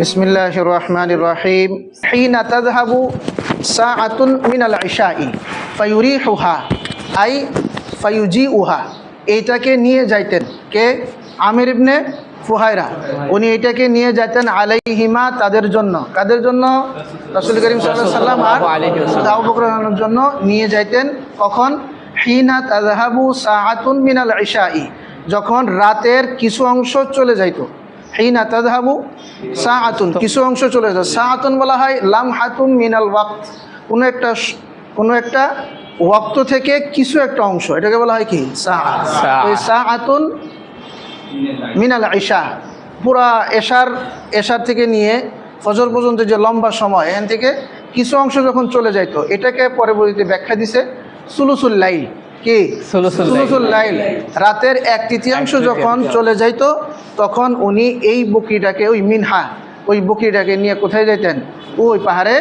বিসমিল্লাহির রহমানির রহিম। হিনা তাযহাবু সাআতুন মিনাল ইশাই ফায়ুরিহুহা আই ফায়ুজিউহা। এইটাকে নিয়ে যাইতেন কে? আমির ইবনে ফুহায়রা। উনি এটাকে নিয়ে যাইতেন আলাইহিমা, তাদের জন্য। কাদের জন্য? রাসূল করিম সাল্লাল্লাহু আলাইহি ওয়াসাল্লাম আর আবু বকর রাদিয়াল্লাহু জন্য নিয়ে যাইতেন। কখন? হিনা তাযহাবু সাআতুন মিনাল ইশাই, যখন রাতের কিছু অংশ চলে যাইতো। হিনা তাযহাবু সাআতুন, কিছু অংশ চলে যায়। সাআতুন বলা হয় লামহাতুন মিনাল ওয়াক্ত, কোনো একটা ওয়াক্ত থেকে কিছু একটা অংশ, এটাকে বলা হয় কি? সাআত। ওই সাআতুন মিনাল ইশা, পুরা এশার থেকে নিয়ে ফজর পর্যন্ত যে লম্বা সময়, এখান থেকে কিছু অংশ যখন চলে যাইতো, এটাকে পরবর্তীতে ব্যাখ্যা দিছে সুলুসুল লাইল। কি? সুলুসুল লাইল, রাতের 1/3 যখন চলে যাইতো, তখন উনি এই বকরিটাকে, ওই বকরিটাকে নিয়ে কোথায় যাইতেন? ওই পাহাড়ে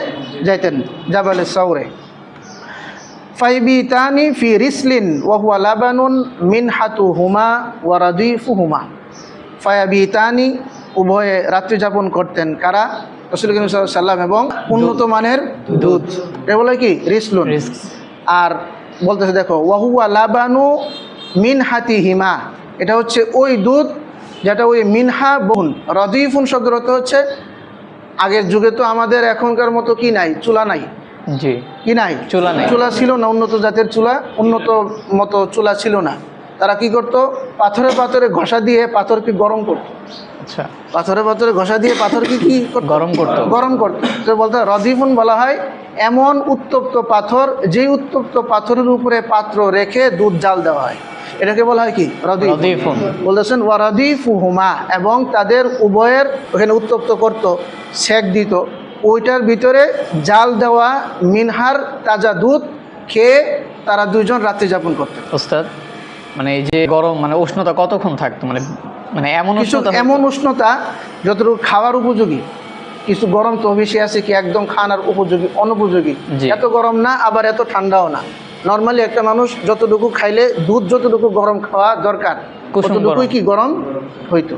যাইতেন, জাবালে সাউরে। ফাইবিতানি ফি রিসলিন ওয়া হুয়া লাবানুন মিনহাতুহুমা ওয়া রাদিফুহুমা। ফায়াবিতানি, উভয়ে রাত্রি যাপন করতেন। কারা? রাসূল করিম সাল্লাল্লাহু আলাইহি ওয়াসাল্লাম এবং উন্নত মানের দুধ, এটা বলে কি? রিসলুন। আর বলতেছে দেখো, ওয়া হুয়া লাবানু মিনহাতিহিমা, এটা হচ্ছে ওই দুধ যেটা ওই মিনহা বোন। রাদিফুন শব্দের অর্থ হচ্ছে, আগের যুগে তো আমাদের এখনকার মতো কি নাই, চুলা নাই। জি, কি নাই? চুলা নাই, চুলা ছিল না, উন্নত জাতের চুলা, উন্নত মতো চুলা ছিল না। তারা কি করতো? পাথরে পাথরে ঘষা দিয়ে পাথরকে গরম করতো। আচ্ছা, পাথরে পাথরে ঘষা দিয়ে পাথরকে কি করতো? গরম করতো। তো বলতে রদিফুন বলা হয় এমন উত্তপ্ত পাথর, যেই উত্তপ্ত পাথরের উপরে পাত্র রেখে দুধ জাল দেওয়া হয়, এটাকে বলা হয় কি? রদিফুন। বলতেছেন ওয়া রাদিফুহুমা, এবং তাদের উভয়ের ওখানে উত্তপ্ত করতো, সেক দিত, ওইটার ভিতরে জাল দেওয়া মিনহার তাজা দুধ খেয়ে তারা দুইজন রাত্রি যাপন করতেন। ওস্তাদ, মানে এই যে গরম, মানে উষ্ণতা কতক্ষণ থাকতো? মানে এমন উষ্ণতা যতটুকু খাওয়ার উপযোগী। কিছু গরম তো বেশি আছে কি একদম খাওয়ার উপযোগী, অনুপযোগী। এত গরম না, আবার এত ঠান্ডাও না। নর্মালি একটা মানুষ যতটুকু খাইলে, দুধ যতটুকু গরম খাওয়া দরকার, ততটুকুই কি গরম হইতো।